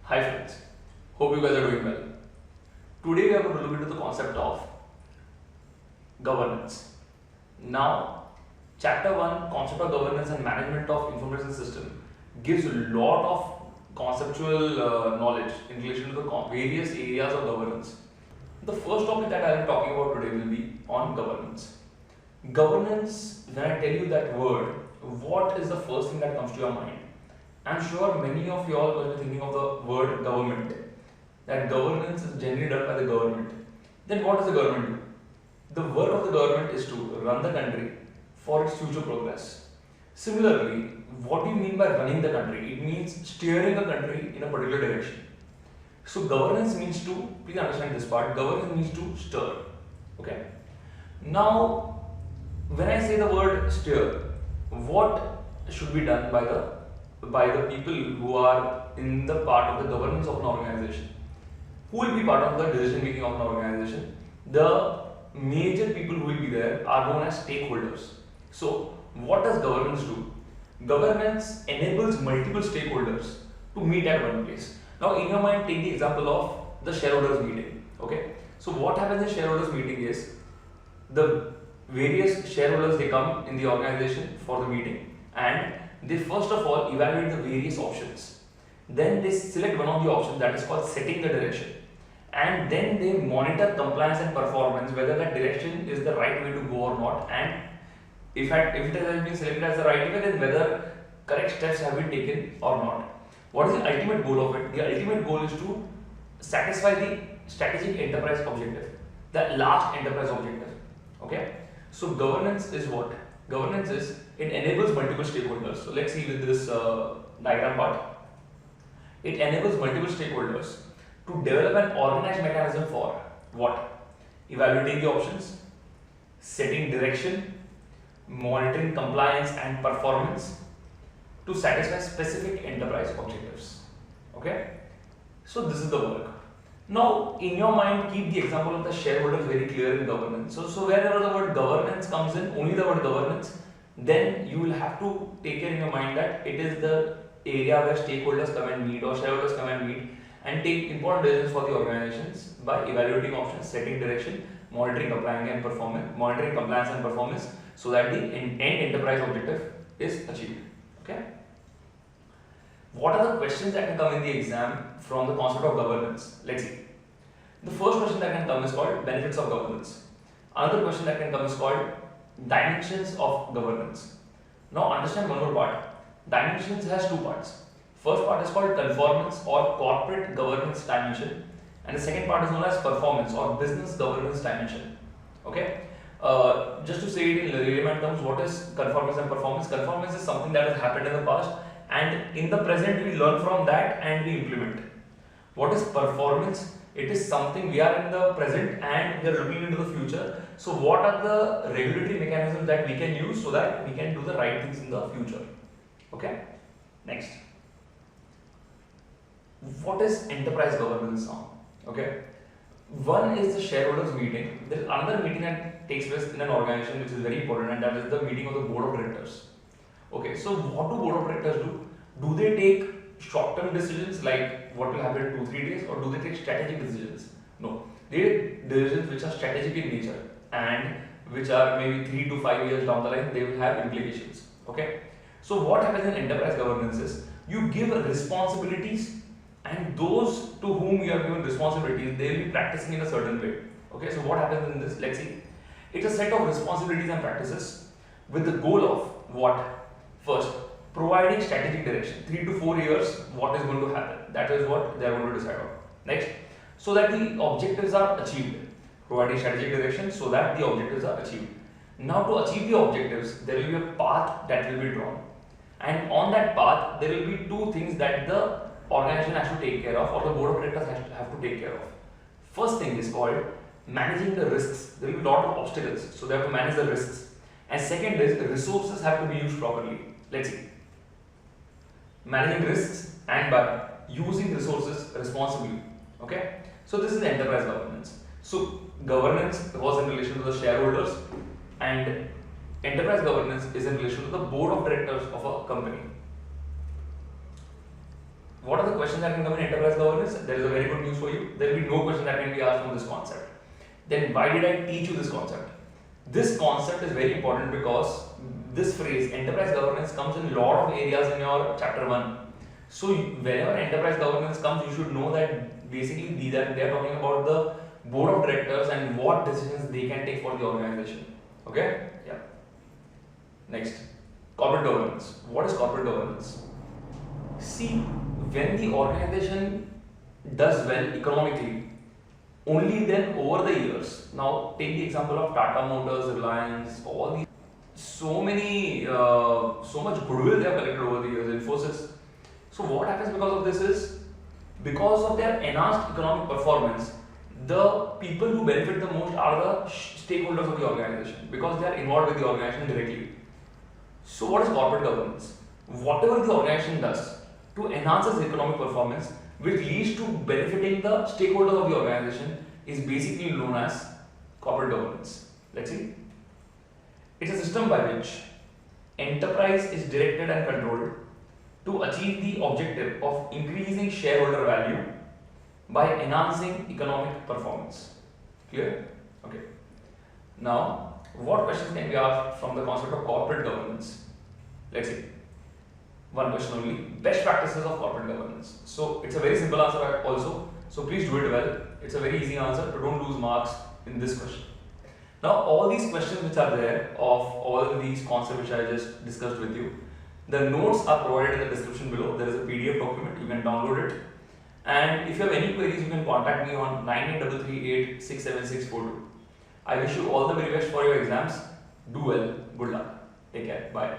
Hi friends, hope you guys are doing well. Today we are going to look into the concept of governance. Now, chapter 1, concept of governance and management of information system, gives a lot of conceptual knowledge in relation to the various areas of governance. The first topic that I am talking about today will be on governance. Governance, when I tell you that word, what is the first thing that comes to your mind? I'm sure many of you all will be thinking of the word government. That governance is generally done by the government. Then what does the government do? The work of the government is to run the country for its future progress. Similarly, what do you mean by running the country? It means steering a country in a particular direction. So governance means to, please understand this part, governance means to stir. Okay. Now, when I say the word steer, what should be done by the people who are in the part of the governance of an organization? Who will be part of the decision making of an organization? The major people who will be there are known as stakeholders. So, what does governance do? Governance enables multiple stakeholders to meet at one place. Now, in your mind, take the example of the shareholders meeting. Okay. So, what happens in shareholders meeting is the various shareholders, they come in the organization for the meeting and they first of all evaluate the various options. Then they select one of the options, that is called setting the direction, and then they monitor compliance and performance, whether that direction is the right way to go or not, and if it has been selected as the right way, then whether correct steps have been taken or not. What is the ultimate goal of it? The ultimate goal is to satisfy the strategic enterprise objective, the last enterprise objective. Okay. So governance is what? Governance is, it enables multiple stakeholders. So let's see with this diagram part. It enables multiple stakeholders to develop an organized mechanism for what? Evaluating the options, setting direction, monitoring compliance and performance to satisfy specific enterprise objectives. Okay? So this is the work. Now, in your mind, keep the example of the shareholders very clear in governance. So wherever the word governance comes in, only the word governance, then you will have to take care in your mind that it is the area where stakeholders come and meet or shareholders come and meet and take important decisions for the organizations by evaluating options, setting direction, monitoring compliance and performance, so that the end enterprise objective is achieved. Okay. What are the questions that can come in the exam from the concept of governance? Let's see. The first question that can come is called benefits of governance. Another question that can come is called dimensions of governance. Now understand one more part. Dimensions has two parts. First part is called conformance or corporate governance dimension, and the second part is known as performance or business governance dimension. Okay. Just to say it in layman terms, what is conformance and performance? Conformance is something that has happened in the past, and in the present we learn from that and we implement. What is performance? It is something we are in the present and we are looking into the future. So what are the regulatory mechanisms that we can use so that we can do the right things in the future? Okay. Next. What is enterprise governance now? Okay. One is the shareholders meeting. There is another meeting that takes place in an organization which is very important, and that is the meeting of the board of directors. Okay, so what do board of directors do? Do they take short-term decisions like what will happen in 2-3 days, or do they take strategic decisions? No, they take decisions which are strategic in nature and which are maybe 3 to 5 years down the line, they will have implications. Okay, so what happens in enterprise governance is you give responsibilities, and those to whom you have given responsibilities, they will be practicing in a certain way. Okay, so what happens in this? Let's see. It's a set of responsibilities and practices with the goal of what? First, providing strategic direction. 3 to 4 years, what is going to happen? That is what they are going to decide on. Next, so that the objectives are achieved. Providing strategic direction so that the objectives are achieved. Now, to achieve the objectives, there will be a path that will be drawn. And on that path, there will be two things that the organization has to take care of, or the board of directors have to take care of. First thing is called managing the risks. There will be a lot of obstacles, so they have to manage the risks. And second is the resources have to be used properly. Let's see. Managing risks and by using resources responsibly. Okay. So this is the enterprise governance. So governance was in relation to the shareholders, and enterprise governance is in relation to the board of directors of a company. what are the questions that can come in enterprise governance? There is a very good news for you. There will be no question that can be asked from this concept. Then why did I teach you this concept? This concept is very important because this phrase enterprise governance comes in a lot of areas in your chapter 1. So whenever enterprise governance comes, you should know that basically they are talking about the board of directors and what decisions they can take for the organization. Okay? Yeah. Next, corporate governance. What is corporate governance? See, when the organization does well economically, only then over the years. Now, take the example of Tata Motors, Reliance, all these. So much goodwill they have collected over the years. Infosys. So what happens because of this is, because of their enhanced economic performance, the people who benefit the most are the stakeholders of the organization because they are involved with the organization directly. So what is corporate governance? Whatever the organization does to enhance its economic performance, which leads to benefiting the stakeholders of the organization, is basically known as corporate governance. Let's see. It's a system by which enterprise is directed and controlled to achieve the objective of increasing shareholder value by enhancing economic performance. Clear? Okay. Now, what questions can be asked from the concept of corporate governance? Let's see. One question only. Best practices of corporate governance. So it's a very simple answer also. So please do it well. It's a very easy answer. So don't lose marks in this question. Now all these questions which are there of all these concepts which I just discussed with you, the notes are provided in the description below. There is a PDF document. You can download it. And if you have any queries, you can contact me on 9833867642. I wish you all the very best for your exams. Do well. Good luck. Take care. Bye.